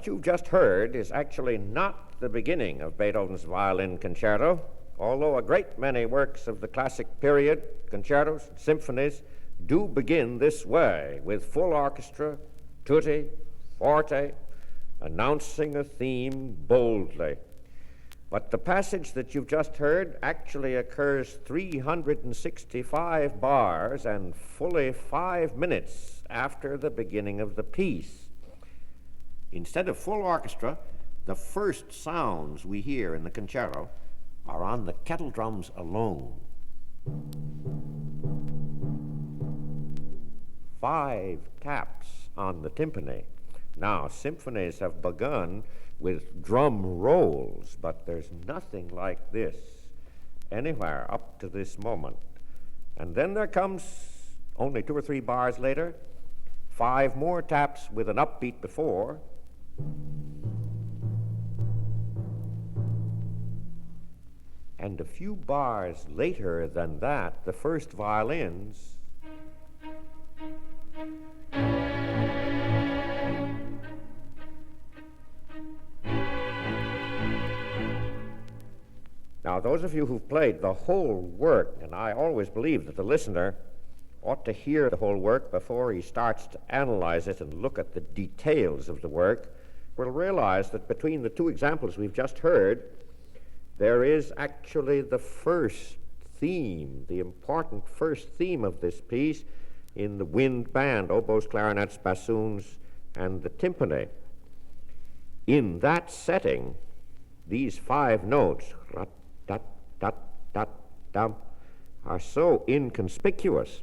What you've just heard is actually not the beginning of Beethoven's Violin Concerto, although a great many works of the classic period, concertos, symphonies, do begin this way, with full orchestra, tutti, forte, announcing a theme boldly. But the passage that you've just heard actually occurs 365 bars and fully 5 minutes after the beginning of the piece. Instead of full orchestra, the first sounds we hear in the concerto are on the kettle drums alone. 5 taps on the timpani. Now, symphonies have begun with drum rolls, but there's nothing like this anywhere up to this moment. And then there comes, only 2 or 3 bars later, 5 more taps with an upbeat before. And a few bars later than that, the first violins Now, those of you who've played the whole work, and I always believe that the listener ought to hear the whole work before he starts to analyze it and look at the details of the work, will realize that between the 2 examples we've just heard, there is actually the first theme, the important first theme of this piece in the wind band, oboes, clarinets, bassoons, and the timpani. In that setting, these 5 notes, rat-tat-tat-tat-dum, are so inconspicuous,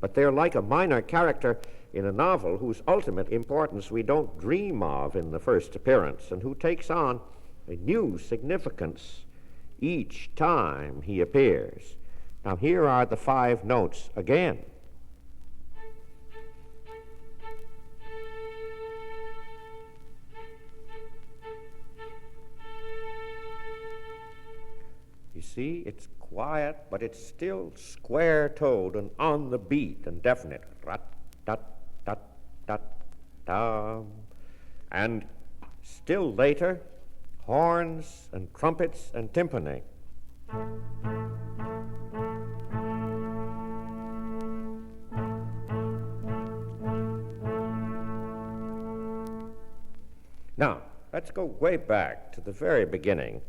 but they're like a minor character in a novel whose ultimate importance we don't dream of in the first appearance, and who takes on a new significance each time he appears. Now, here are the 5 notes again. You see, it's quiet, but it's still square-toed and on the beat and definite. Rat-tat-tat-tat-dum. And still later, horns and trumpets and timpani. Now, let's go way back to the very beginning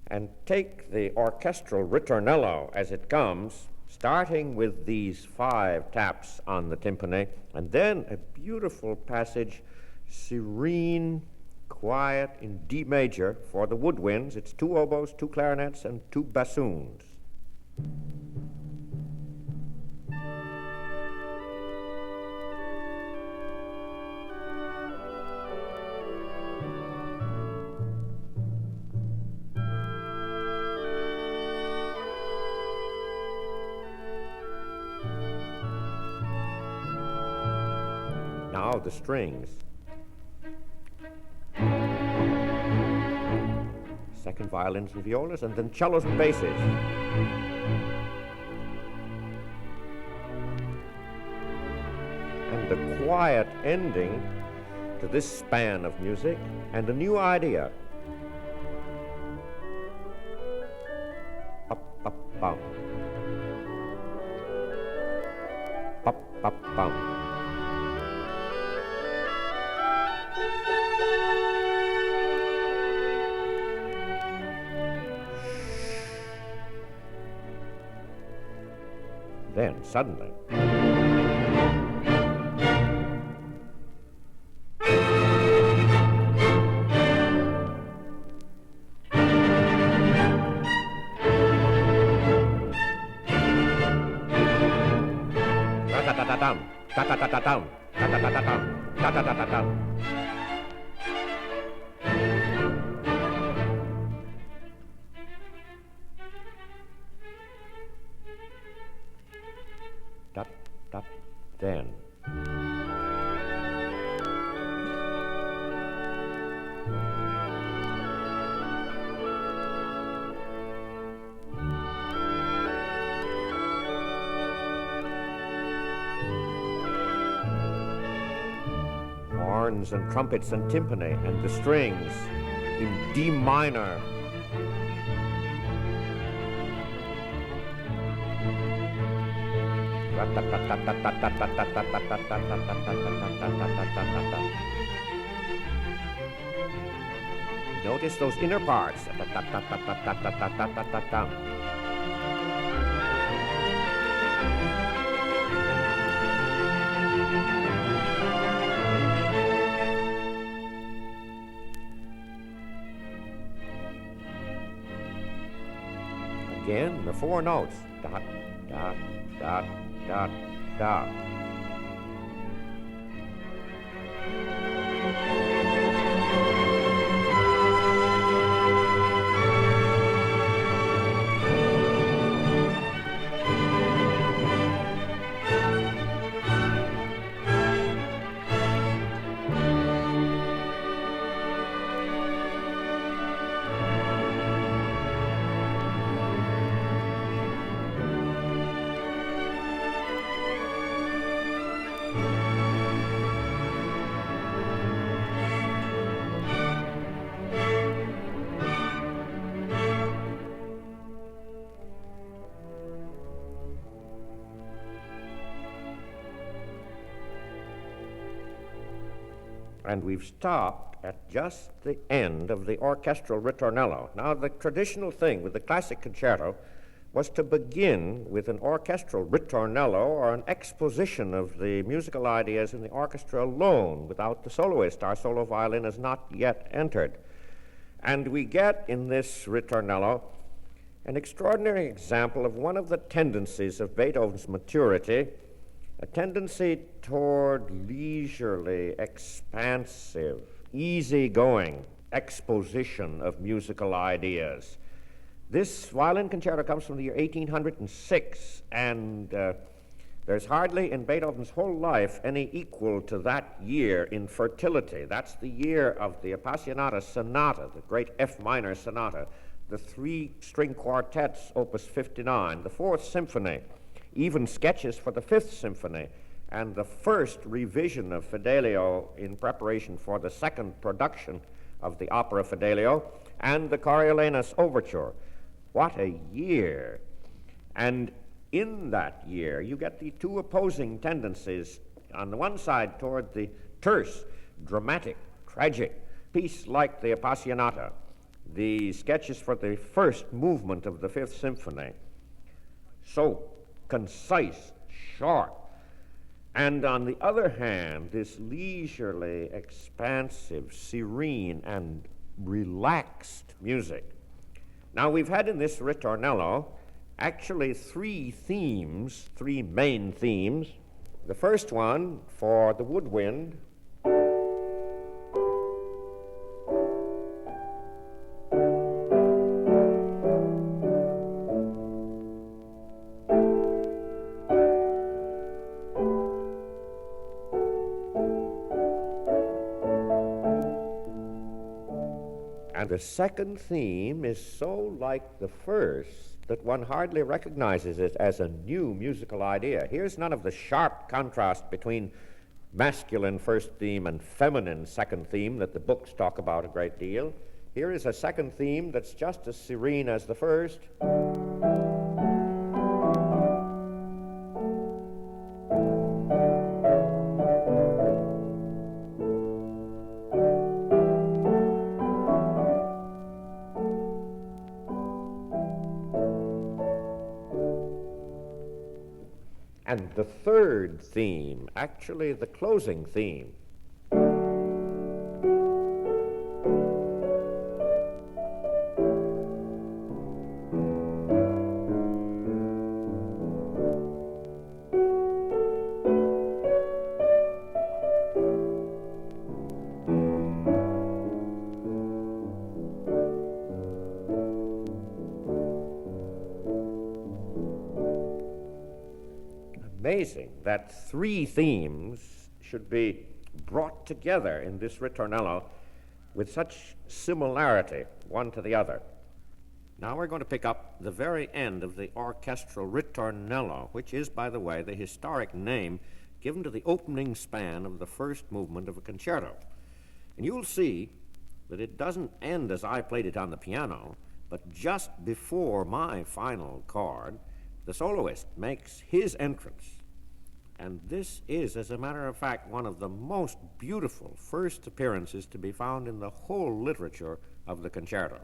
and take the orchestral ritornello as it comes, starting with these 5 taps on the timpani, and then a beautiful passage, serene, quiet, in D major for the woodwinds. It's 2 oboes, 2 clarinets, and 2 bassoons. Now the strings. Second violins and violas, and then cellos and basses. And a quiet ending to this span of music, and a new idea. Up, up, bum. Up, up, bum. Then, suddenly, ta-ta-ta-ta-dum, ta-ta-ta-ta-dum, ta-ta-ta-ta-dum, ta-ta-ta-ta-dum. Then. horns and trumpets and timpani, and the strings in D minor. Notice those inner parts. Again, the four notes. Dot, dot, dot, dot, dot. And we've stopped at just the end of the orchestral ritornello. Now, the traditional thing with the classic concerto was to begin with an orchestral ritornello or an exposition of the musical ideas in the orchestra alone without the soloist. Our solo violin has not yet entered. And we get in this ritornello an extraordinary example of one of the tendencies of Beethoven's maturity, a tendency toward leisurely, expansive, easygoing exposition of musical ideas. This violin concerto comes from the year 1806, and there's hardly in Beethoven's whole life any equal to that year in fertility. That's the year of the Appassionata Sonata, the great F minor sonata, the three-string quartets, opus 59, the Fourth Symphony, even sketches for the Fifth Symphony, and the first revision of Fidelio in preparation for the second production of the opera Fidelio, and the Coriolanus Overture. What a year! And in that year, you get the two opposing tendencies. On the one side, toward the terse, dramatic, tragic piece like the Appassionata, the sketches for the first movement of the Fifth Symphony. So concise, short. And on the other hand, this leisurely, expansive, serene, and relaxed music. Now, we've had in this ritornello actually three main themes. The first one for the woodwind, and the second theme is so like the first that one hardly recognizes it as a new musical idea. Here's none of the sharp contrast between masculine first theme and feminine second theme that the books talk about a great deal. Here is a second theme that's just as serene as the first. And the third theme, actually the closing theme, amazing that three themes should be brought together in this ritornello with such similarity one to the other. Now we're going to pick up the very end of the orchestral ritornello, which is, by the way, the historic name given to the opening span of the first movement of a concerto. And you'll see that it doesn't end as I played it on the piano, but just before my final chord, the soloist makes his entrance. And this is, as a matter of fact, one of the most beautiful first appearances to be found in the whole literature of the concerto.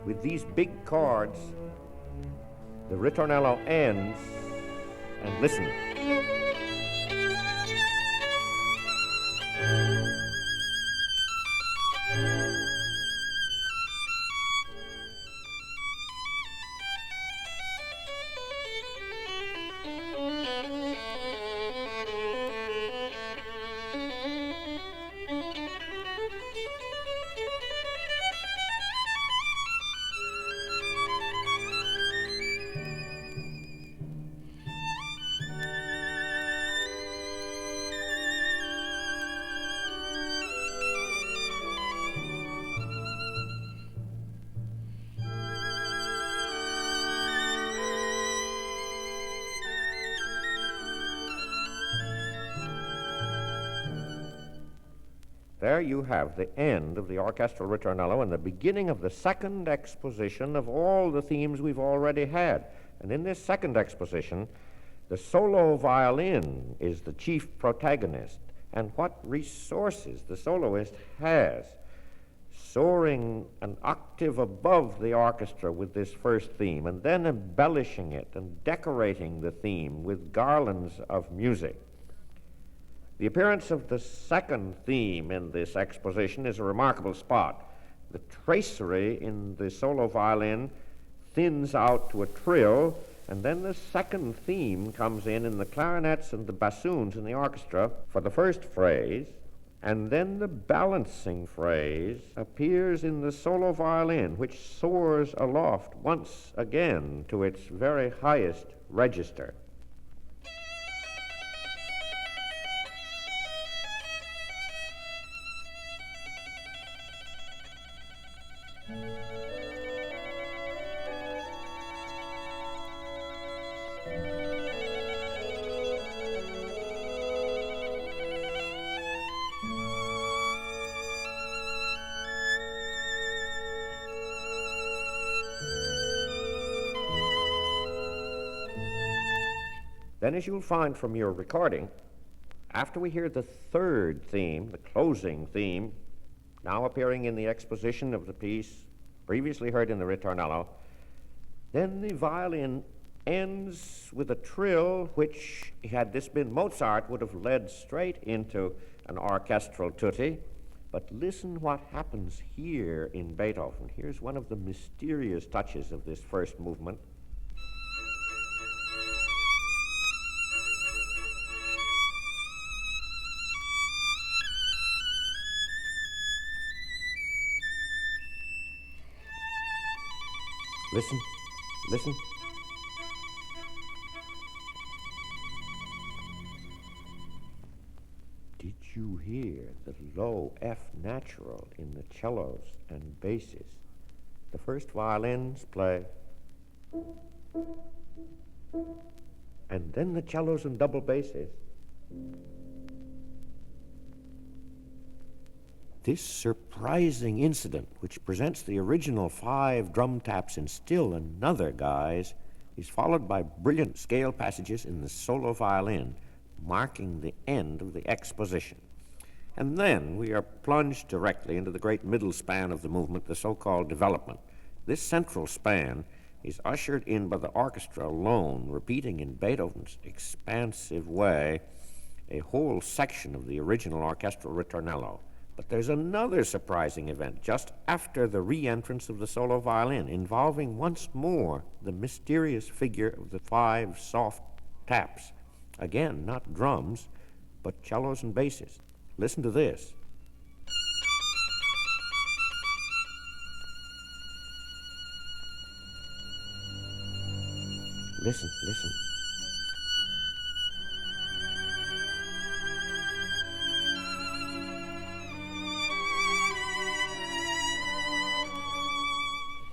With these big chords, the ritornello ends, and listen. There you have the end of the orchestral ritornello and the beginning of the second exposition of all the themes we've already had. And in this second exposition, the solo violin is the chief protagonist. And what resources the soloist has, soaring an octave above the orchestra with this first theme, and then embellishing it and decorating the theme with garlands of music. The appearance of the second theme in this exposition is a remarkable spot. The tracery in the solo violin thins out to a trill, and then the second theme comes in the clarinets and the bassoons in the orchestra for the first phrase, and then the balancing phrase appears in the solo violin, which soars aloft once again to its very highest register. Then, as you'll find from your recording, after we hear the third theme, the closing theme, now appearing in the exposition of the piece, previously heard in the ritornello, then the violin ends with a trill which, had this been Mozart, would have led straight into an orchestral tutti. But listen what happens here in Beethoven. Here's one of the mysterious touches of this first movement. Listen, listen. Did you hear the low F natural in the cellos and basses? The first violins play, and then the cellos and double basses. This surprising incident, which presents the original 5 drum taps in still another guise, is followed by brilliant scale passages in the solo violin, marking the end of the exposition. And then we are plunged directly into the great middle span of the movement, the so-called development. This central span is ushered in by the orchestra alone, repeating in Beethoven's expansive way a whole section of the original orchestral ritornello. But there's another surprising event just after the re-entrance of the solo violin, involving once more the mysterious figure of the 5 soft taps. Again, not drums, but cellos and basses. Listen to this. Listen, listen.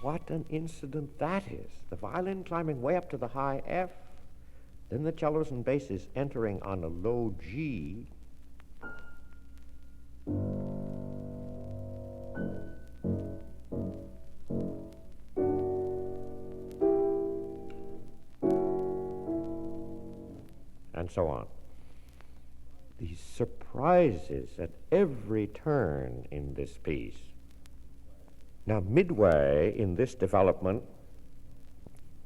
What an incident that is. The violin climbing way up to the high F, then the cellos and basses entering on a low G. And so on. These surprises at every turn in this piece. Now, midway in this development,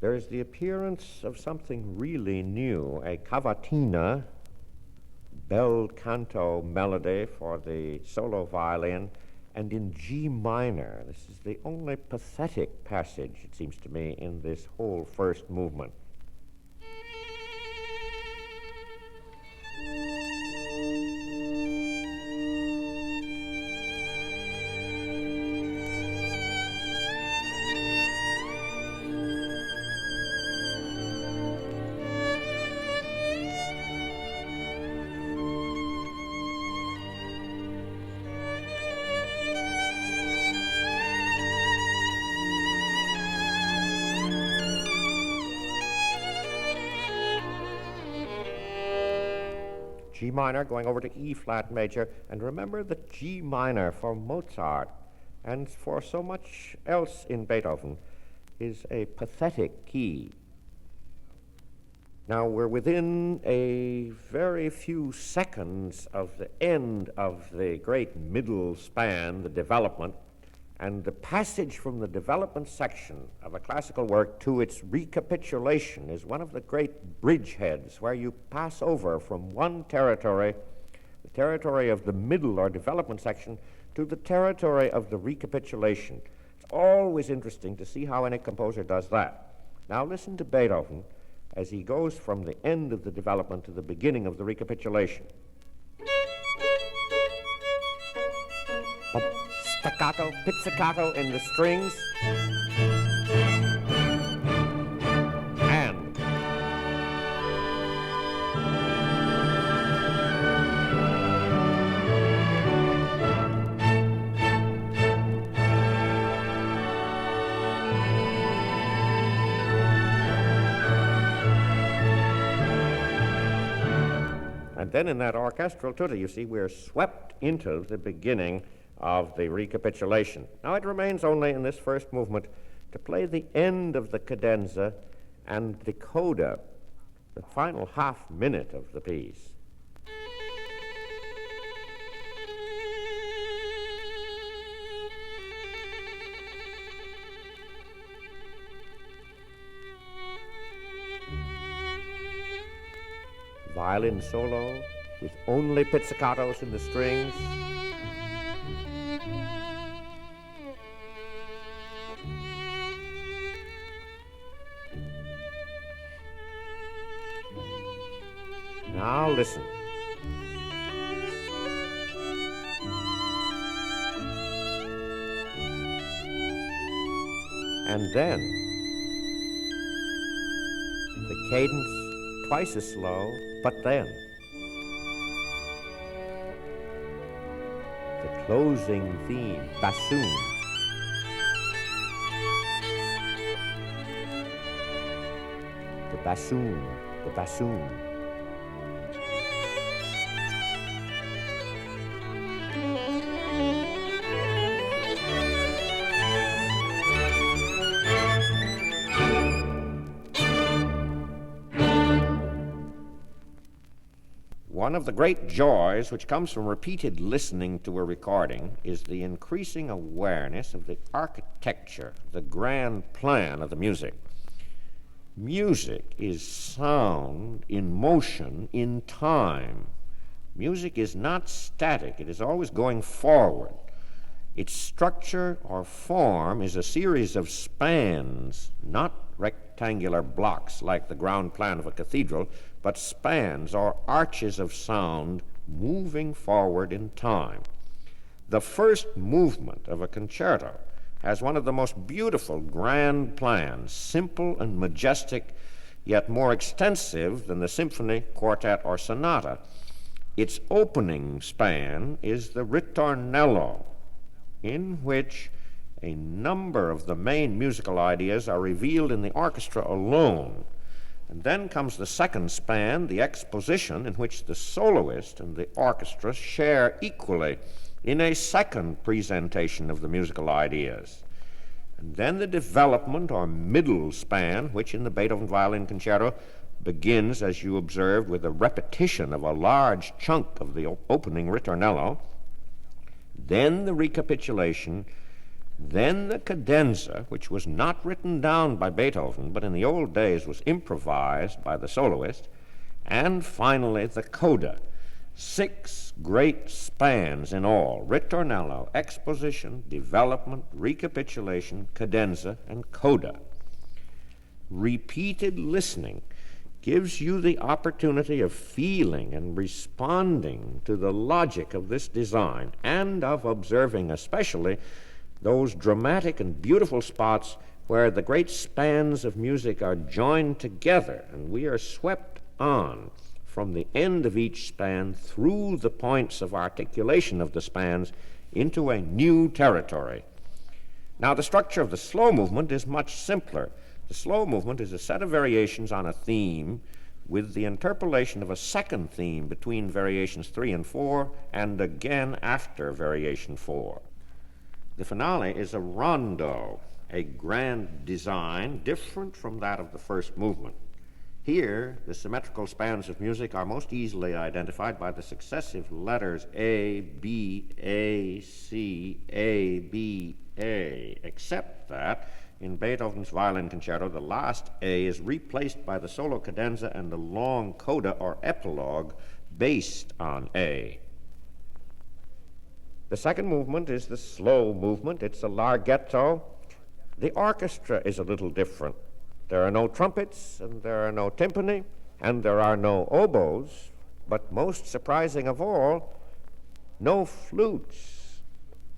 there is the appearance of something really new, a cavatina, bel canto melody for the solo violin, and in G minor. This is the only pathetic passage, it seems to me, in this whole first movement. G minor going over to E flat major, and remember that G minor for Mozart and for so much else in Beethoven is a pathetic key. Now we're within a very few seconds of the end of the great middle span, the development, and the passage from the development section of a classical work to its recapitulation is one of the great bridgeheads where you pass over from one territory, the territory of the middle or development section, to the territory of the recapitulation. It's always interesting to see how any composer does that. Now listen to Beethoven as he goes from the end of the development to the beginning of the recapitulation. Staccato, pizzicato in the strings, and then in that orchestral tutti, you see, we're swept into the beginning of the recapitulation. Now it remains only in this first movement to play the end of the cadenza and the coda, the final half minute of the piece. Violin solo with only pizzicatos in the strings. Now listen. And then the cadence twice as slow, but then the closing theme, bassoon. The bassoon, the bassoon. One of the great joys which comes from repeated listening to a recording is the increasing awareness of the architecture, the grand plan of the music. Music is sound in motion, in time. Music is not static, it is always going forward. Its structure or form is a series of spans, not rectangular blocks like the ground plan of a cathedral, but spans or arches of sound moving forward in time. The first movement of a concerto has one of the most beautiful grand plans, simple and majestic, yet more extensive than the symphony, quartet, or sonata. Its opening span is the ritornello, in which a number of the main musical ideas are revealed in the orchestra alone. And then comes the second span, the exposition, in which the soloist and the orchestra share equally in a second presentation of the musical ideas. And then the development or middle span, which in the Beethoven Violin Concerto begins, as you observed, with a repetition of a large chunk of the opening ritornello, then the recapitulation, then the cadenza, which was not written down by Beethoven, but in the old days was improvised by the soloist, and finally the coda. 6 great spans in all: ritornello, exposition, development, recapitulation, cadenza, and coda. Repeated listening gives you the opportunity of feeling and responding to the logic of this design, and of observing especially those dramatic and beautiful spots where the great spans of music are joined together, and we are swept on from the end of each span through the points of articulation of the spans into a new territory. Now, the structure of the slow movement is much simpler. The slow movement is a set of variations on a theme with the interpolation of a second theme between variations 3 and 4, and again after variation 4. The finale is a rondo, a grand design different from that of the first movement. Here, the symmetrical spans of music are most easily identified by the successive letters A, B, A, C, A, B, A, except that in Beethoven's Violin Concerto, the last A is replaced by the solo cadenza and the long coda or epilogue based on A. The second movement is the slow movement. It's a larghetto. The orchestra is a little different. There are no trumpets, and there are no timpani, and there are no oboes, but most surprising of all, no flutes.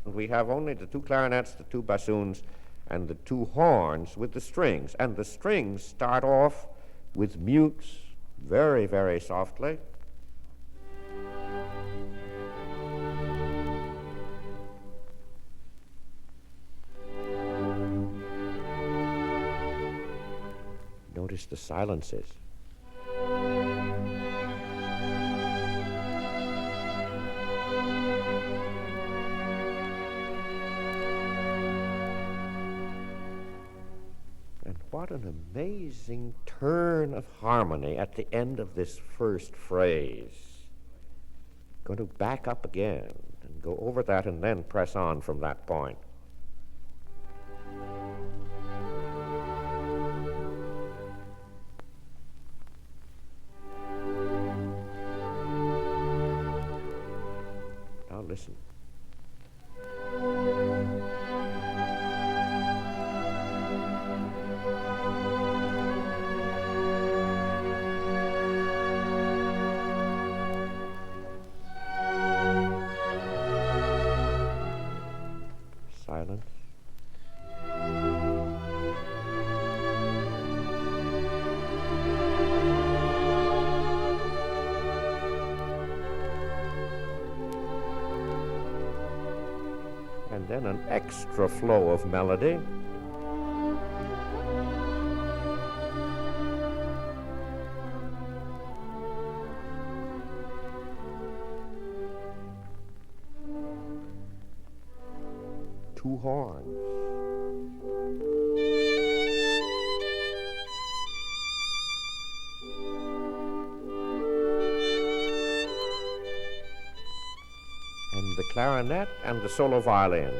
We have only the 2 clarinets, the 2 bassoons, and the 2 horns with the strings. And the strings start off with mutes very, very softly. Notice the silences. And what an amazing turn of harmony at the end of this first phrase. Going to back up again and go over that and then press on from that point. Listen. Silence. And then an extra flow of melody. Two horns. And the clarinet and the solo violin.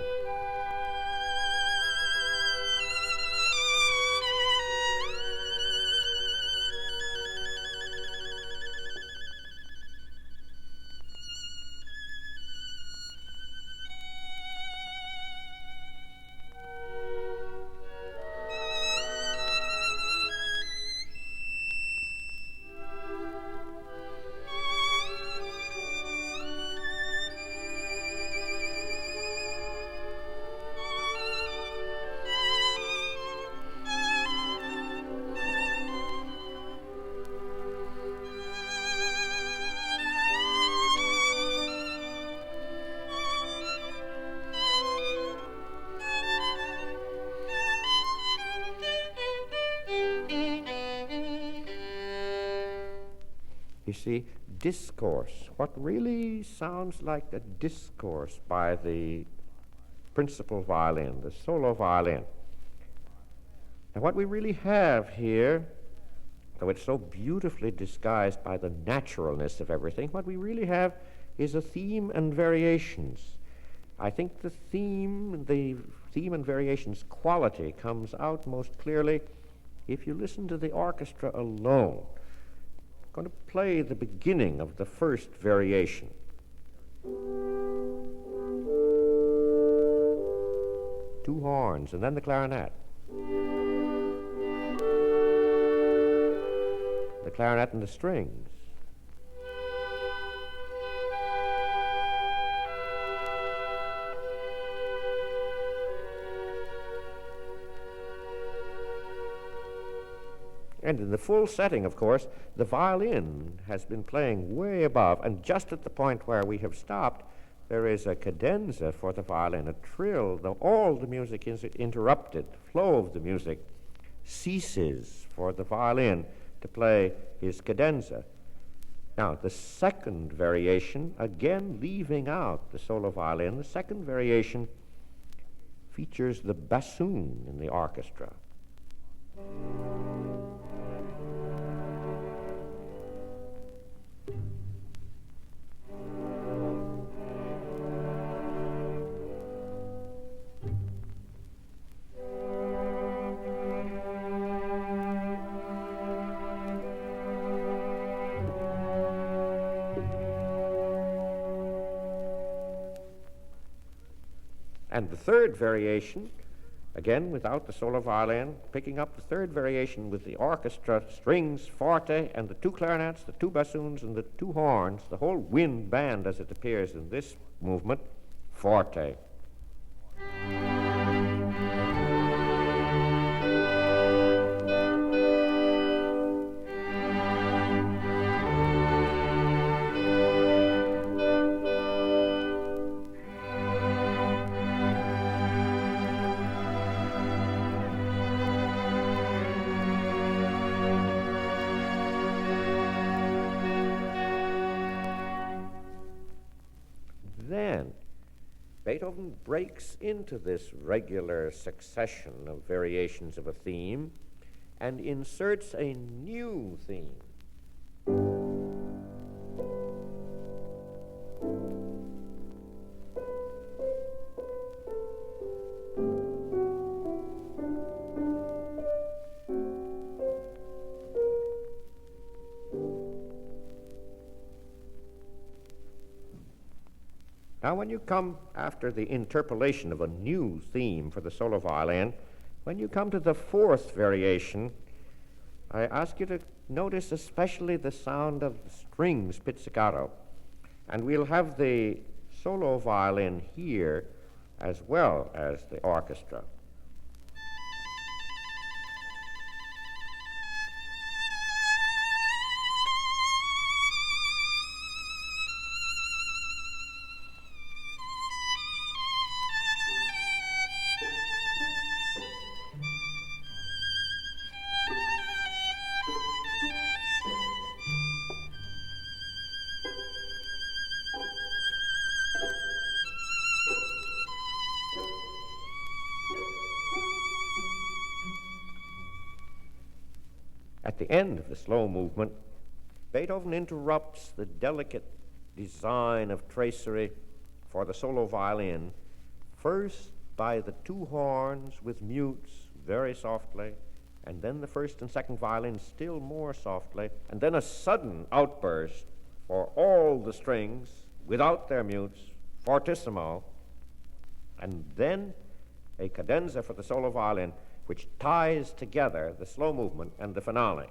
You see, discourse, what really sounds like a discourse by the principal violin, the solo violin. And what we really have here, though it's so beautifully disguised by the naturalness of everything, what we really have is a theme and variations. I think the theme and variations quality comes out most clearly if you listen to the orchestra alone. I'm going to play the beginning of the first variation. Two horns, and then the clarinet. The clarinet and the strings. And in the full setting, of course, the violin has been playing way above, and just at the point where we have stopped, there is a cadenza for the violin, a trill. All the music is interrupted. The flow of the music ceases for the violin to play his cadenza. Now, the second variation, again leaving out the solo violin, the second variation features the bassoon in the orchestra. And the third variation, again without the solo violin, picking up the third variation with the orchestra, strings, forte, and the two clarinets, the two bassoons, and the two horns, the whole wind band as it appears in this movement, forte. Then Beethoven breaks into this regular succession of variations of a theme and inserts a new theme. Now, when you come after the interpolation of a new theme for the solo violin, when you come to the fourth variation, I ask you to notice especially the sound of the strings pizzicato. And we'll have the solo violin here as well as the orchestra. At the end of the slow movement, Beethoven interrupts the delicate design of tracery for the solo violin, first by the two horns with mutes very softly, and then the first and second violins still more softly, and then a sudden outburst for all the strings without their mutes, fortissimo, and then a cadenza for the solo violin, which ties together the slow movement and the finale.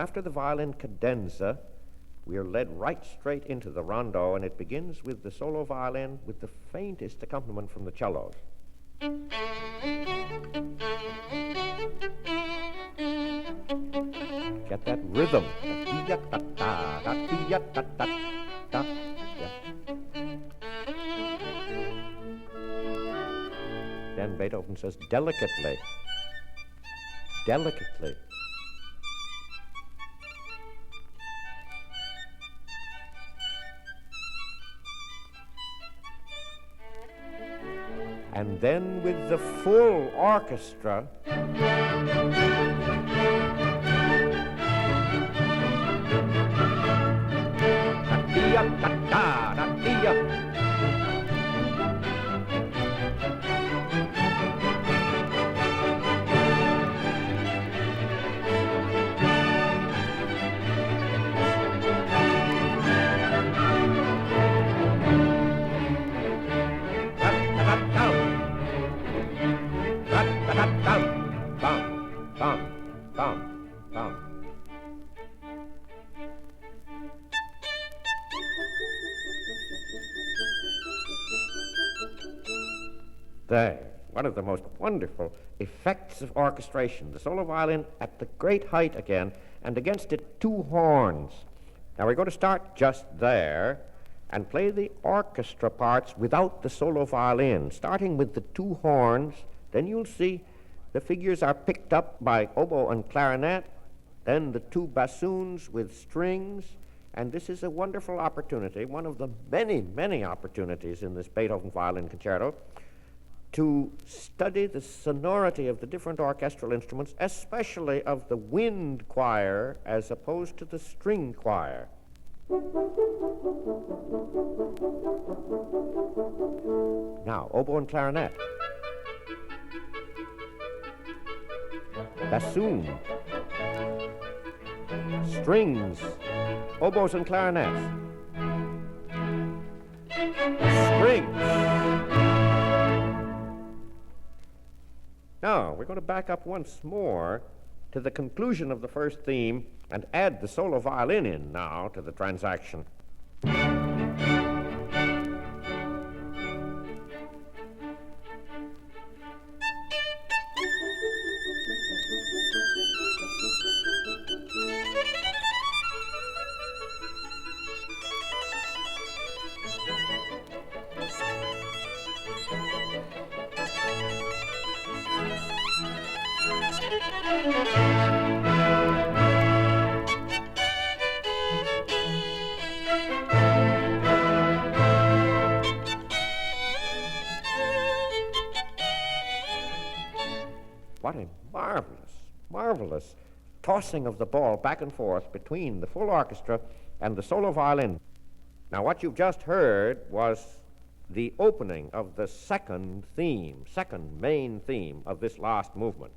after the violin cadenza, we are led right straight into the rondo, and it begins with the solo violin with the faintest accompaniment from the cellos. Get that rhythm. Then Beethoven says, delicately, delicately. And then with the full orchestra, there, one of the most wonderful effects of orchestration. The solo violin at the great height again, and against it two horns. Now we're going to start just there and play the orchestra parts without the solo violin, starting with the two horns. Then you'll see the figures are picked up by oboe and clarinet, then the two bassoons with strings, and this is a wonderful opportunity, one of the many, many opportunities in this Beethoven Violin Concerto, to study the sonority of the different orchestral instruments, especially of the wind choir as opposed to the string choir. Now, oboe and clarinet. Bassoon. Strings. Oboes and clarinets. Strings. Now, we're going to back up once more to the conclusion of the first theme and add the solo violin in now to the transaction. What a marvelous, marvelous tossing of the ball back and forth between the full orchestra and the solo violin. Now, what you've just heard was the opening of the second theme, second main theme of this last movement.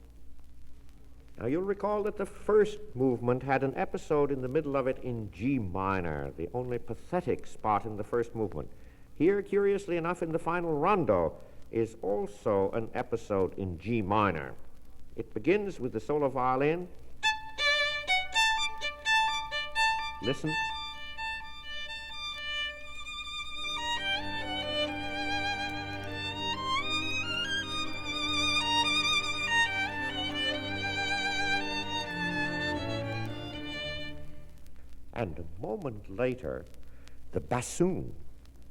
Now, you'll recall that the first movement had an episode in the middle of it in G minor, the only pathetic spot in the first movement. Here, curiously enough, in the final rondo is also an episode in G minor. It begins with the solo violin. Listen. And a moment later, the bassoon,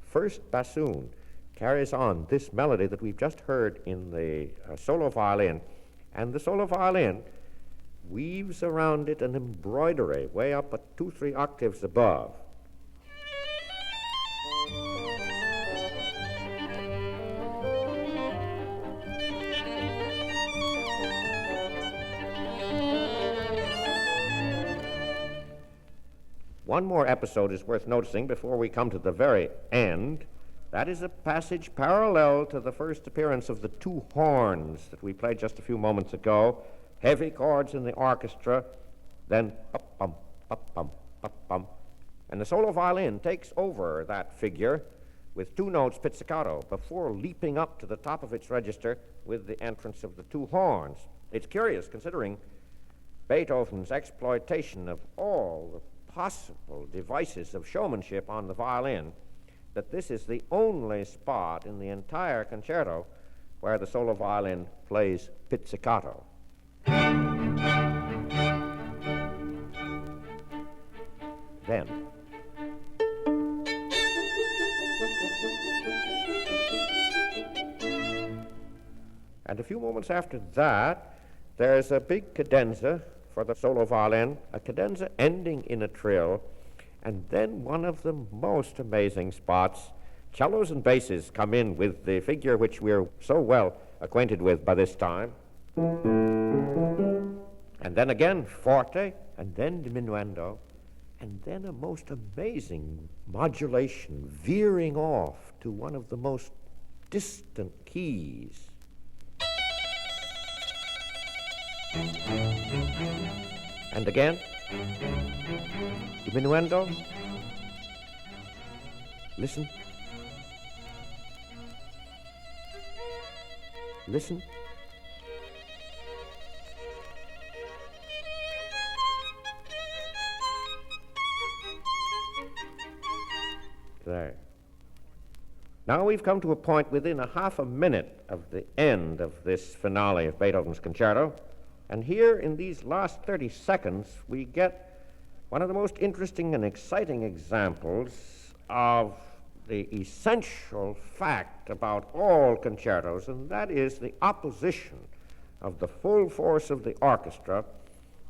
first bassoon, carries on this melody that we've just heard in the solo violin. And the solo violin weaves around it an embroidery way up at 2-3 octaves above. One more episode is worth noticing before we come to the very end. That is a passage parallel to the first appearance of the two horns that we played just a few moments ago. Heavy chords in the orchestra, then up-bum, up-bum, up-bum. And the solo violin takes over that figure with two notes pizzicato before leaping up to the top of its register with the entrance of the two horns. It's curious, considering Beethoven's exploitation of all the possible devices of showmanship on the violin, that this is the only spot in the entire concerto where the solo violin plays pizzicato. Then, and a few moments after that, there's a big cadenza for the solo violin, a cadenza ending in a trill, and then one of the most amazing spots. Cellos and basses come in with the figure which we're so well acquainted with by this time. And then again, forte, and then diminuendo, and then a most amazing modulation, veering off to one of the most distant keys. And again, diminuendo. Listen. Listen. There. Now we've come to a point within a half a minute of the end of this finale of Beethoven's concerto, and here in these last 30 seconds we get one of the most interesting and exciting examples of the essential fact about all concertos, and that is the opposition of the full force of the orchestra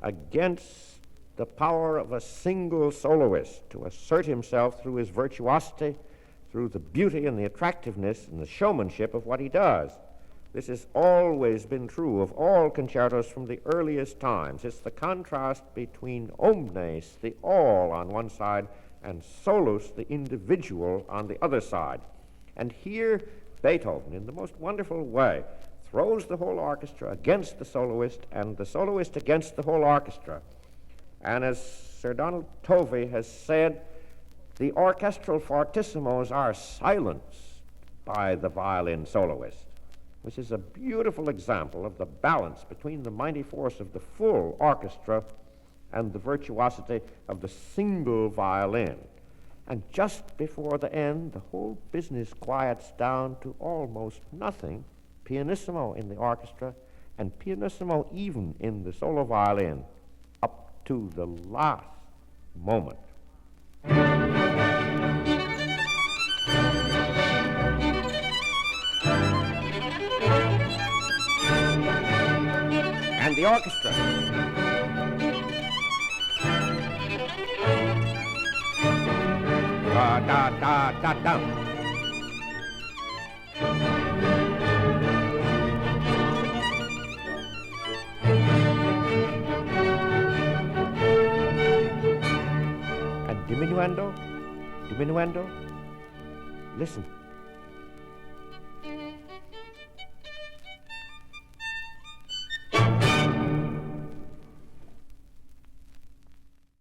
against the power of a single soloist to assert himself through his virtuosity, through the beauty and the attractiveness and the showmanship of what he does. This has always been true of all concertos from the earliest times. It's the contrast between omnes, the all, on one side, and solus, the individual, on the other side. And here, Beethoven, in the most wonderful way, throws the whole orchestra against the soloist and the soloist against the whole orchestra. And as Sir Donald Tovey has said, the orchestral fortissimos are silenced by the violin soloist, which is a beautiful example of the balance between the mighty force of the full orchestra and the virtuosity of the single violin. And just before the end, the whole business quiets down to almost nothing, pianissimo in the orchestra and pianissimo even in the solo violin, up to the last moment. And the orchestra. Da da da da da. And diminuendo, diminuendo. Listen.